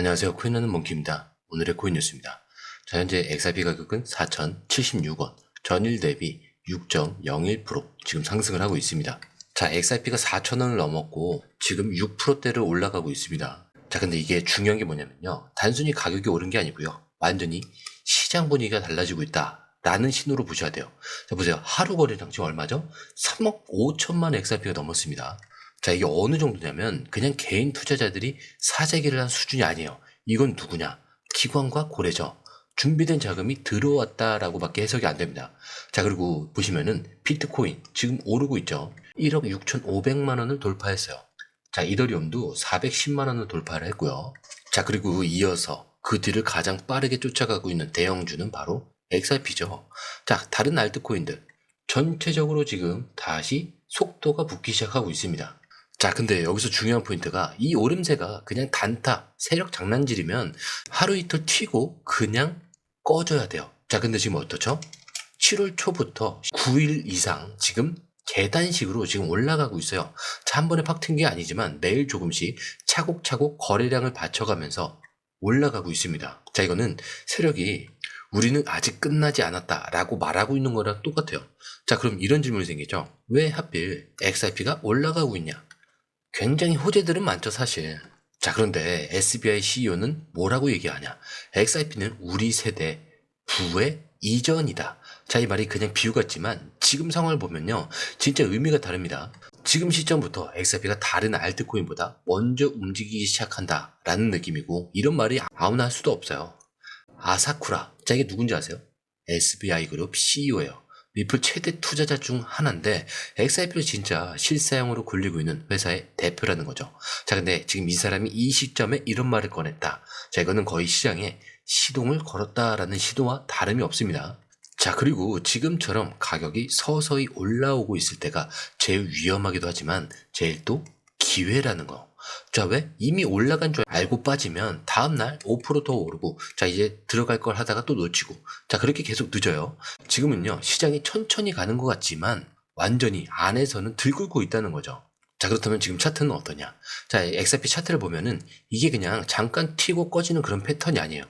안녕하세요. 코인하는 몽키입니다. 오늘의 코인 뉴스입니다. 자, 현재 XRP 가격은 4,076원, 전일 대비 6.01% 지금 상승을 하고 있습니다. 자, XRP가 4,000원을 넘었고 지금 6%대를 올라가고 있습니다. 자, 근데 이게 중요한 게 뭐냐면요. 단순히 가격이 오른 게 아니고요. 완전히 시장 분위기가 달라지고 있다라는 신호로 보셔야 돼요. 자, 보세요. 하루 거래량 지금 얼마죠? 3억 5천만 XRP가 넘었습니다. 자, 이게 어느 정도냐면 그냥 개인 투자자들이 사재기를 한 수준이 아니에요. 이건 누구냐? 기관과 고래죠. 준비된 자금이 들어왔다라고밖에 해석이 안 됩니다. 자, 그리고 보시면은 비트코인 지금 오르고 있죠. 1억 6,500만 원을 돌파했어요. 자, 이더리움도 410만 원을 돌파를 했고요. 자, 그리고 이어서 그 뒤를 가장 빠르게 쫓아가고 있는 대형주는 바로 XRP죠. 자, 다른 알트코인들 전체적으로 지금 다시 속도가 붙기 시작하고 있습니다. 자, 근데 여기서 중요한 포인트가 이 오름세가 그냥 단타, 세력 장난질이면 하루 이틀 튀고 그냥 꺼져야 돼요. 자, 근데 지금 어떻죠? 7월 초부터 9일 이상 지금 계단식으로 지금 올라가고 있어요. 자, 한 번에 팍 튄 게 아니지만 매일 조금씩 차곡차곡 거래량을 받쳐가면서 올라가고 있습니다. 자, 이거는 세력이 우리는 아직 끝나지 않았다라고 말하고 있는 거랑 똑같아요. 자, 그럼 이런 질문이 생기죠. 왜 하필 XRP가 올라가고 있냐? 굉장히 호재들은 많죠, 사실. 자, 그런데 SBI CEO는 뭐라고 얘기하냐? XRP는 우리 세대 부의 이전이다. 자, 이 말이 그냥 비유 같지만 지금 상황을 보면요. 진짜 의미가 다릅니다. 지금 시점부터 XRP가 다른 알트코인보다 먼저 움직이기 시작한다라는 느낌이고 이런 말이 아무나 할 수도 없어요. 아사쿠라. 자, 이게 누군지 아세요? SBI 그룹 CEO예요. 리플 최대 투자자 중 하나인데 XRP를 진짜 실사용으로 굴리고 있는 회사의 대표라는 거죠. 자, 근데 지금 이 사람이 이 시점에 이런 말을 꺼냈다. 자, 이거는 거의 시장에 시동을 걸었다라는 시도와 다름이 없습니다. 자, 그리고 지금처럼 가격이 서서히 올라오고 있을 때가 제일 위험하기도 하지만 제일 또 기회라는 거. 자, 왜? 이미 올라간 줄 알고 빠지면 다음날 5%더 오르고, 자, 이제 들어갈 걸 하다가 또 놓치고, 자, 그렇게 계속 늦어요. 지금은요, 시장이 천천히 가는 것 같지만, 완전히 안에서는 들끓고 있다는 거죠. 자, 그렇다면 지금 차트는 어떠냐? 자, XRP 차트를 보면은, 이게 그냥 잠깐 튀고 꺼지는 그런 패턴이 아니에요.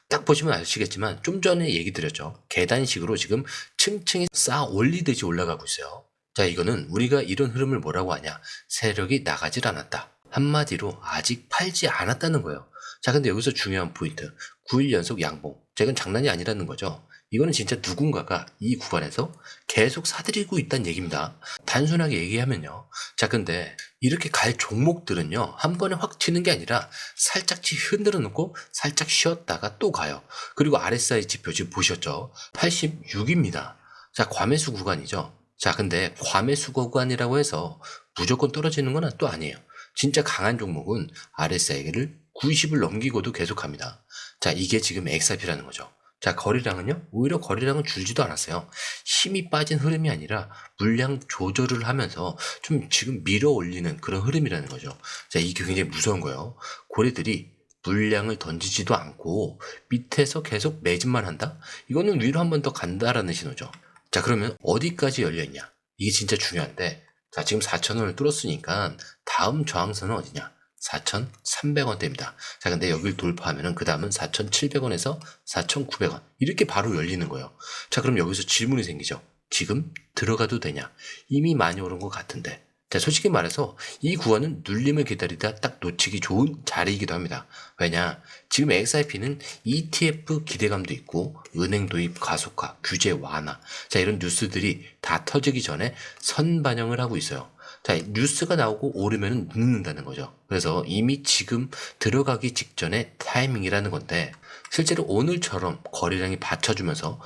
딱 보시면 아시겠지만, 좀 전에 얘기 드렸죠. 계단식으로 지금 층층이 쌓아 올리듯이 올라가고 있어요. 자, 이거는 우리가 이런 흐름을 뭐라고 하냐? 세력이 나가질 않았다. 한마디로 아직 팔지 않았다는 거예요. 자, 근데 여기서 중요한 포인트. 9일 연속 양봉. 자, 이건 장난이 아니라는 거죠. 이거는 진짜 누군가가 이 구간에서 계속 사들이고 있다는 얘기입니다. 단순하게 얘기하면요. 자, 근데 이렇게 갈 종목들은요. 한 번에 확 튀는 게 아니라 살짝씩 흔들어 놓고 살짝 쉬었다가 또 가요. 그리고 RSI 지표 지금 보셨죠? 86입니다. 자, 과매수 구간이죠. 자, 근데 과매수 구간이라고 해서 무조건 떨어지는 건 또 아니에요. 진짜 강한 종목은 RSI를 90을 넘기고도 계속합니다. 자, 이게 지금 XRP라는 거죠. 자, 거래량은요? 오히려 거래량은 줄지도 않았어요. 힘이 빠진 흐름이 아니라 물량 조절을 하면서 좀 지금 밀어 올리는 그런 흐름이라는 거죠. 자, 이게 굉장히 무서운 거예요. 고래들이 물량을 던지지도 않고 밑에서 계속 매집만 한다? 이거는 위로 한 번 더 간다라는 신호죠. 자, 그러면 어디까지 열려있냐? 이게 진짜 중요한데, 자, 지금 4,000원을 뚫었으니까 다음 저항선은 어디냐? 4,300원대입니다. 자, 근데 여기를 돌파하면은 그 다음은 4,700원에서 4,900원. 이렇게 바로 열리는 거예요. 자, 그럼 여기서 질문이 생기죠. 지금 들어가도 되냐? 이미 많이 오른 것 같은데. 자, 솔직히 말해서 이 구간은 눌림을 기다리다 딱 놓치기 좋은 자리이기도 합니다. 왜냐? 지금 XRP는 ETF 기대감도 있고 은행 도입 가속화, 규제 완화. 자, 이런 뉴스들이 다 터지기 전에 선반영을 하고 있어요. 자, 뉴스가 나오고 오르면 늦는다는 거죠. 그래서 이미 지금 들어가기 직전의 타이밍이라는 건데 실제로 오늘처럼 거래량이 받쳐주면서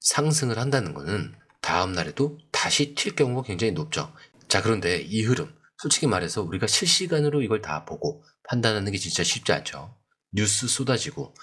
상승을 한다는 거는 다음 날에도 다시 튈 경우가 굉장히 높죠. 자, 그런데 이 흐름 솔직히 말해서 우리가 실시간으로 이걸 다 보고 판단하는 게 진짜 쉽지 않죠. 뉴스 쏟아지고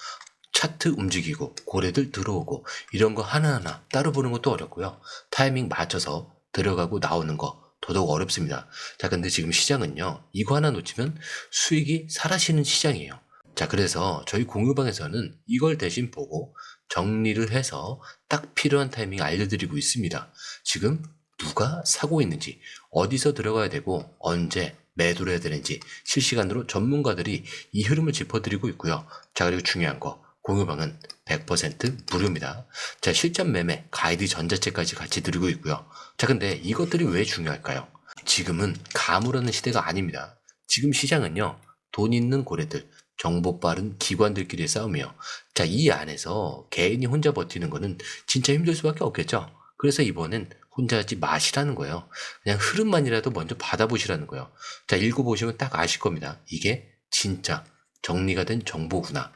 차트 움직이고 고래들 들어오고 이런 거 하나하나 따로 보는 것도 어렵고요. 타이밍 맞춰서 들어가고 나오는 거 더더욱 어렵습니다. 자, 근데 지금 시장은요. 이거 하나 놓치면 수익이 사라지는 시장이에요. 자, 그래서 저희 공유방에서는 이걸 대신 보고 정리를 해서 딱 필요한 타이밍 알려드리고 있습니다. 지금 누가 사고 있는지, 어디서 들어가야 되고, 언제, 매도를 해야 되는지 실시간으로 전문가들이 이 흐름을 짚어드리고 있고요. 자, 그리고 중요한 거, 공유방은 100% 무료입니다. 자, 실전 매매, 가이드 전자책까지 같이 드리고 있고요. 자, 근데 이것들이 왜 중요할까요? 지금은 가물하는 시대가 아닙니다. 지금 시장은요, 돈 있는 고래들, 정보 빠른 기관들끼리의 싸움이요. 자, 이 안에서 개인이 혼자 버티는 거는 진짜 힘들 수밖에 없겠죠. 그래서 이번엔 혼자 하지 마시라는 거예요. 그냥 흐름만이라도 먼저 받아보시라는 거예요. 자, 읽어보시면 딱 아실 겁니다. 이게 진짜 정리가 된 정보구나.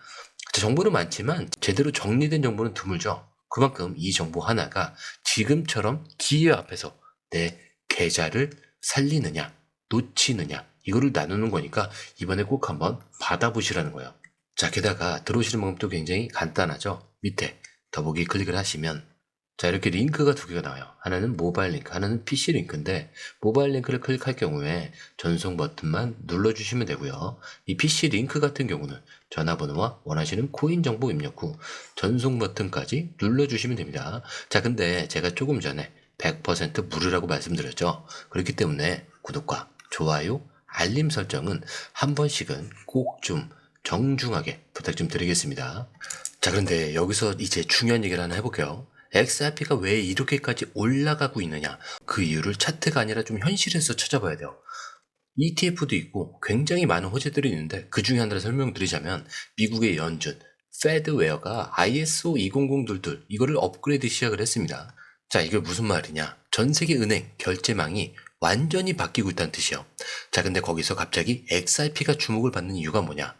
자, 정보는 많지만 제대로 정리된 정보는 드물죠. 그만큼 이 정보 하나가 지금처럼 기회 앞에서 내 계좌를 살리느냐, 놓치느냐, 이거를 나누는 거니까 이번에 꼭 한번 받아보시라는 거예요. 자, 게다가 들어오시는 방법도 굉장히 간단하죠. 밑에 더보기 클릭을 하시면 자, 이렇게 링크가 두 개가 나와요. 하나는 모바일 링크, 하나는 PC 링크인데 모바일 링크를 클릭할 경우에 전송 버튼만 눌러주시면 되고요. 이 PC 링크 같은 경우는 전화번호와 원하시는 코인 정보 입력 후 전송 버튼까지 눌러주시면 됩니다. 자, 근데 제가 조금 전에 100% 무료라고 말씀드렸죠. 그렇기 때문에 구독과 좋아요, 알림 설정은 한 번씩은 꼭 좀 정중하게 부탁 좀 드리겠습니다. 자, 그런데 여기서 이제 중요한 얘기를 하나 해볼게요. XRP가 왜 이렇게까지 올라가고 있느냐, 그 이유를 차트가 아니라 좀 현실에서 찾아봐야 돼요. ETF도 있고 굉장히 많은 호재들이 있는데 그 중에 하나를 설명드리자면 미국의 연준 페드웨어가 ISO 20022 이거를 업그레이드 시작을 했습니다. 자, 이게 무슨 말이냐, 전 세계 은행 결제망이 완전히 바뀌고 있다는 뜻이에요. 자, 근데 거기서 갑자기 XRP가 주목을 받는 이유가 뭐냐,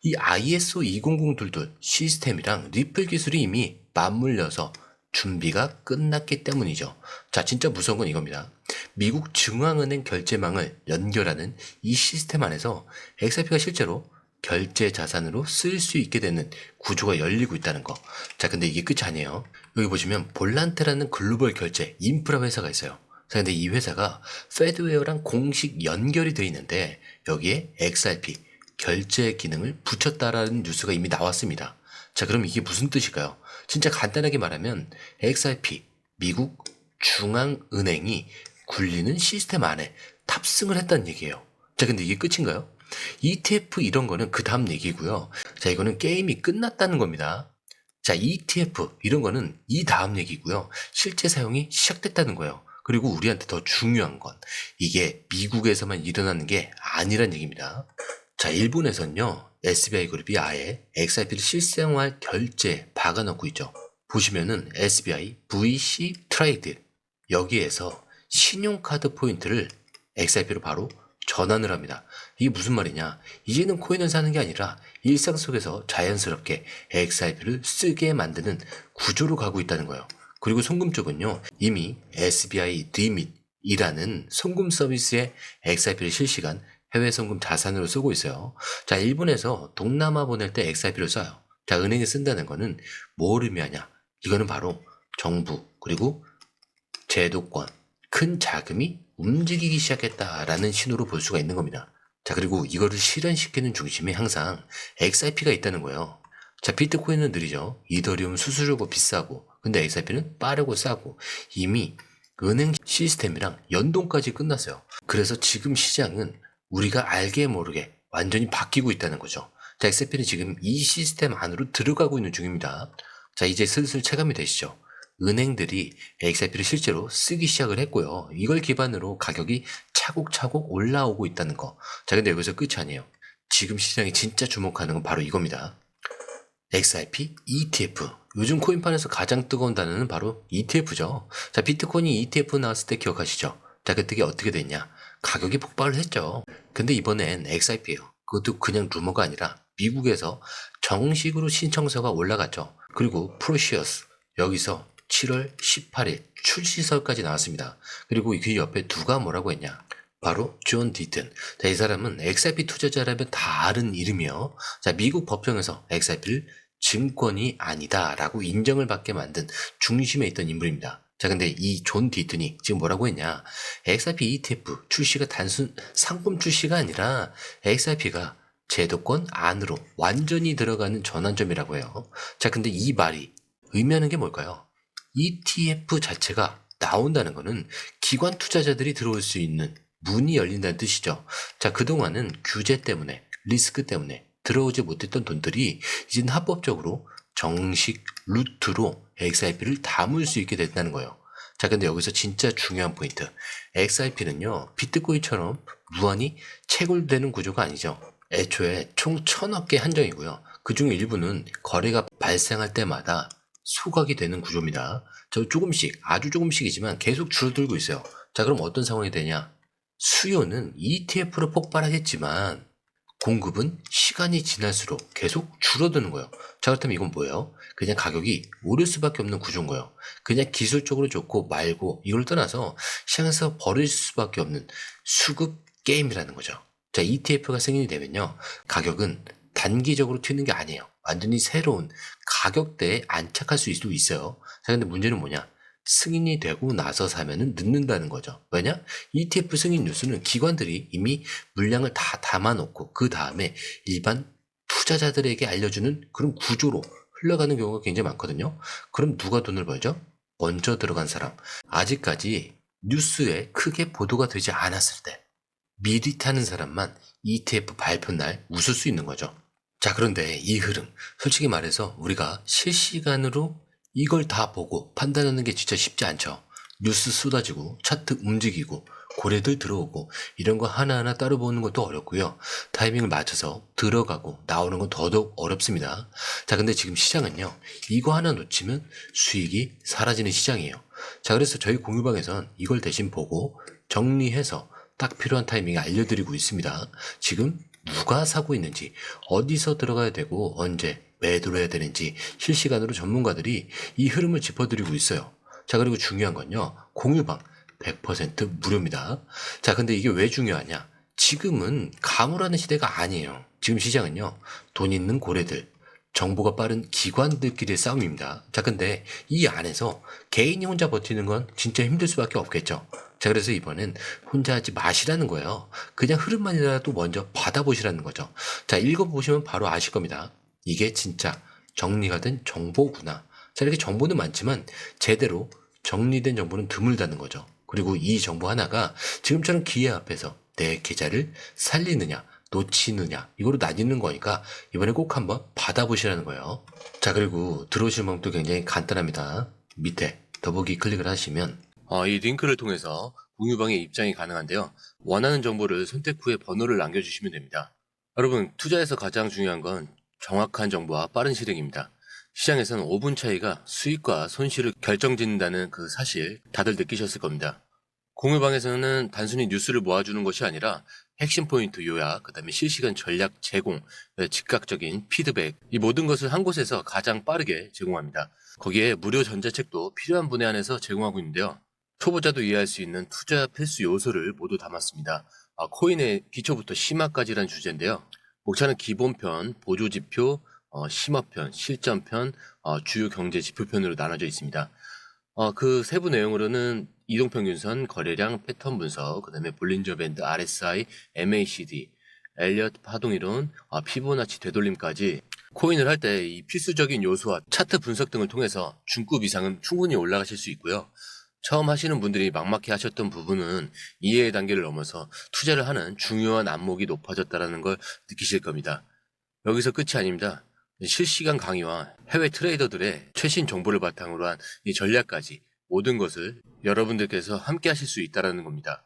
이 ISO 20022 시스템이랑 리플 기술이 이미 맞물려서 준비가 끝났기 때문이죠. 자, 진짜 무서운 건 이겁니다. 미국 중앙은행 결제망을 연결하는 이 시스템 안에서 XRP가 실제로 결제 자산으로 쓰일 수 있게 되는 구조가 열리고 있다는 거. 자, 근데 이게 끝이 아니에요. 여기 보시면 볼란테라는 글로벌 결제 인프라 회사가 있어요. 자, 근데 이 회사가 페드웨어랑 공식 연결이 되어 있는데 여기에 XRP 결제 기능을 붙였다라는 뉴스가 이미 나왔습니다. 자, 그럼 이게 무슨 뜻일까요? 진짜 간단하게 말하면 XRP, 미국 중앙은행이 굴리는 시스템 안에 탑승을 했다는 얘기예요. 자, 근데 이게 끝인가요? ETF 이런 거는 그 다음 얘기고요. 자, 이거는 게임이 끝났다는 겁니다. 자, ETF 이런 거는 이 다음 얘기고요. 실제 사용이 시작됐다는 거예요. 그리고 우리한테 더 중요한 건 이게 미국에서만 일어나는 게 아니란 얘기입니다. 자, 일본에서는요, SBI 그룹이 아예 XRP를 실생활 결제에 박아넣고 있죠. 보시면은 SBI VC 트레이드, 여기에서 신용카드 포인트를 XRP로 바로 전환을 합니다. 이게 무슨 말이냐, 이제는 코인을 사는 게 아니라 일상 속에서 자연스럽게 XRP를 쓰게 만드는 구조로 가고 있다는 거예요. 그리고 송금 쪽은요, 이미 SBI 리밋이라는 송금 서비스에 XRP를 실시간 해외 송금 자산으로 쓰고 있어요. 자, 일본에서 동남아 보낼 때 XRP를 써요. 자, 은행에 쓴다는 거는 뭘 의미하냐? 이거는 바로 정부 그리고 제도권, 큰 자금이 움직이기 시작했다라는 신호로 볼 수가 있는 겁니다. 자, 그리고 이거를 실현시키는 중심에 항상 XRP가 있다는 거예요. 자, 비트코인은 느리죠. 이더리움 수수료가 비싸고, 근데 XRP는 빠르고 싸고 이미 은행 시스템이랑 연동까지 끝났어요. 그래서 지금 시장은 우리가 알게 모르게 완전히 바뀌고 있다는 거죠. 자, XRP는 지금 이 시스템 안으로 들어가고 있는 중입니다. 자, 이제 슬슬 체감이 되시죠? 은행들이 XRP를 실제로 쓰기 시작을 했고요. 이걸 기반으로 가격이 차곡차곡 올라오고 있다는 거. 자, 근데 여기서 끝이 아니에요. 지금 시장이 진짜 주목하는 건 바로 이겁니다. XRP ETF. 요즘 코인판에서 가장 뜨거운 단어는 바로 ETF죠. 자, 비트코인이 ETF 나왔을 때 기억하시죠? 자, 그때 어떻게 됐냐? 가격이 폭발을 했죠. 근데 이번엔 XRP예요. 그것도 그냥 루머가 아니라 미국에서 정식으로 신청서가 올라갔죠. 그리고 프로시어스, 여기서 7월 18일 출시설까지 나왔습니다. 그리고 그 옆에 누가 뭐라고 했냐? 바로 존 디튼. 자, 이 사람은 XRP 투자자라면 다 아는 이름이요. 자, 미국 법정에서 XRP를 증권이 아니다라고 인정을 받게 만든 중심에 있던 인물입니다. 자, 근데 이 존 디튼이 지금 뭐라고 했냐? XRP ETF 출시가 단순 상품 출시가 아니라 XRP가 제도권 안으로 완전히 들어가는 전환점이라고 해요. 자, 근데 이 말이 의미하는 게 뭘까요? ETF 자체가 나온다는 거는 기관 투자자들이 들어올 수 있는 문이 열린다는 뜻이죠. 자, 그동안은 규제 때문에, 리스크 때문에 들어오지 못했던 돈들이 이제는 합법적으로 정식 루트로 XRP를 담을 수 있게 됐다는 거예요. 자, 근데 여기서 진짜 중요한 포인트. XRP는요, 비트코인처럼 무한히 채굴되는 구조가 아니죠. 애초에 총 1000억 개 한정이고요. 그중 일부는 거래가 발생할 때마다 소각이 되는 구조입니다. 저 조금씩, 아주 조금씩이지만 계속 줄어들고 있어요. 자, 그럼 어떤 상황이 되냐? 수요는 ETF로 폭발하겠지만 공급은 시간이 지날수록 계속 줄어드는 거예요. 자, 그렇다면 이건 뭐예요? 그냥 가격이 오를 수밖에 없는 구조인 거예요. 그냥 기술적으로 좋고 말고 이걸 떠나서 시장에서 벌어질 수밖에 없는 수급 게임이라는 거죠. 자, ETF가 승인이 되면요, 가격은 단기적으로 튀는 게 아니에요. 완전히 새로운 가격대에 안착할 수도 있어요. 자, 근데 문제는 뭐냐? 승인이 되고 나서 사면은 늦는다는 거죠. 왜냐? ETF 승인 뉴스는 기관들이 이미 물량을 다 담아놓고 그 다음에 일반 투자자들에게 알려주는 그런 구조로 흘러가는 경우가 굉장히 많거든요. 그럼 누가 돈을 벌죠? 먼저 들어간 사람. 아직까지 뉴스에 크게 보도가 되지 않았을 때 미리 타는 사람만 ETF 발표 날 웃을 수 있는 거죠. 자, 그런데 이 흐름, 솔직히 말해서 우리가 실시간으로 이걸 다 보고 판단하는 게 진짜 쉽지 않죠. 뉴스 쏟아지고 차트 움직이고 고래들 들어오고 이런 거 하나하나 따로 보는 것도 어렵고요. 타이밍을 맞춰서 들어가고 나오는 건 더더욱 어렵습니다. 자, 근데 지금 시장은요, 이거 하나 놓치면 수익이 사라지는 시장이에요. 자, 그래서 저희 공유방에선 이걸 대신 보고 정리해서 딱 필요한 타이밍에 알려드리고 있습니다. 지금 누가 사고 있는지, 어디서 들어가야 되고 언제 매도를 해야 되는지 실시간으로 전문가들이 이 흐름을 짚어드리고 있어요. 자, 그리고 중요한 건요, 공유방 100% 무료입니다. 자, 근데 이게 왜 중요하냐? 지금은 가물하는 시대가 아니에요. 지금 시장은요, 돈 있는 고래들, 정보가 빠른 기관들끼리의 싸움입니다. 자, 근데 이 안에서 개인이 혼자 버티는 건 진짜 힘들 수밖에 없겠죠. 자, 그래서 이번엔 혼자 하지 마시라는 거예요. 그냥 흐름만이라도 먼저 받아보시라는 거죠. 자, 읽어보시면 바로 아실 겁니다. 이게 진짜 정리가 된 정보구나. 자, 이렇게 정보는 많지만 제대로 정리된 정보는 드물다는 거죠. 그리고 이 정보 하나가 지금처럼 기회 앞에서 내 계좌를 살리느냐 놓치느냐 이거로 나뉘는 거니까 이번에 꼭 한번 받아보시라는 거예요. 자, 그리고 들어오실 방법도 굉장히 간단합니다. 밑에 더보기 클릭을 하시면 이 링크를 통해서 공유방에 입장이 가능한데요. 원하는 정보를 선택 후에 번호를 남겨주시면 됩니다. 여러분, 투자에서 가장 중요한 건 정확한 정보와 빠른 실행입니다. 시장에서는 5분 차이가 수익과 손실을 결정짓는다는 그 사실 다들 느끼셨을 겁니다. 공유방에서는 단순히 뉴스를 모아주는 것이 아니라 핵심 포인트 요약, 그 다음에 실시간 전략 제공, 즉각적인 피드백, 이 모든 것을 한 곳에서 가장 빠르게 제공합니다. 거기에 무료 전자책도 필요한 분에 한해서 제공하고 있는데요. 초보자도 이해할 수 있는 투자 필수 요소를 모두 담았습니다. 코인의 기초부터 심화까지란 주제인데요. 목차는 기본편, 보조지표, 심화편, 실전편, 주요 경제 지표편으로 나눠져 있습니다. 그 세부 내용으로는 이동평균선, 거래량, 패턴 분석, 그 다음에 볼린저 밴드, RSI, MACD, 엘리엇 파동이론, 피보나치 되돌림까지 코인을 할 때 이 필수적인 요소와 차트 분석 등을 통해서 중급 이상은 충분히 올라가실 수 있고요. 처음 하시는 분들이 막막해 하셨던 부분은 이해의 단계를 넘어서 투자를 하는 중요한 안목이 높아졌다는 걸 느끼실 겁니다. 여기서 끝이 아닙니다. 실시간 강의와 해외 트레이더들의 최신 정보를 바탕으로 한 이 전략까지 모든 것을 여러분들께서 함께 하실 수 있다는 겁니다.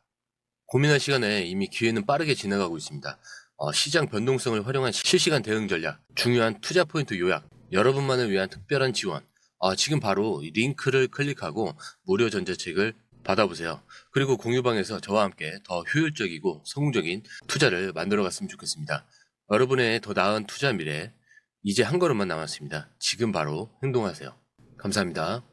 고민할 시간에 이미 기회는 빠르게 지나가고 있습니다. 시장 변동성을 활용한 실시간 대응 전략, 중요한 투자 포인트 요약, 여러분만을 위한 특별한 지원, 지금 바로 이 링크를 클릭하고 무료 전자책을 받아보세요. 그리고 공유방에서 저와 함께 더 효율적이고 성공적인 투자를 만들어 갔으면 좋겠습니다. 여러분의 더 나은 투자 미래, 이제 한 걸음만 남았습니다. 지금 바로 행동하세요. 감사합니다.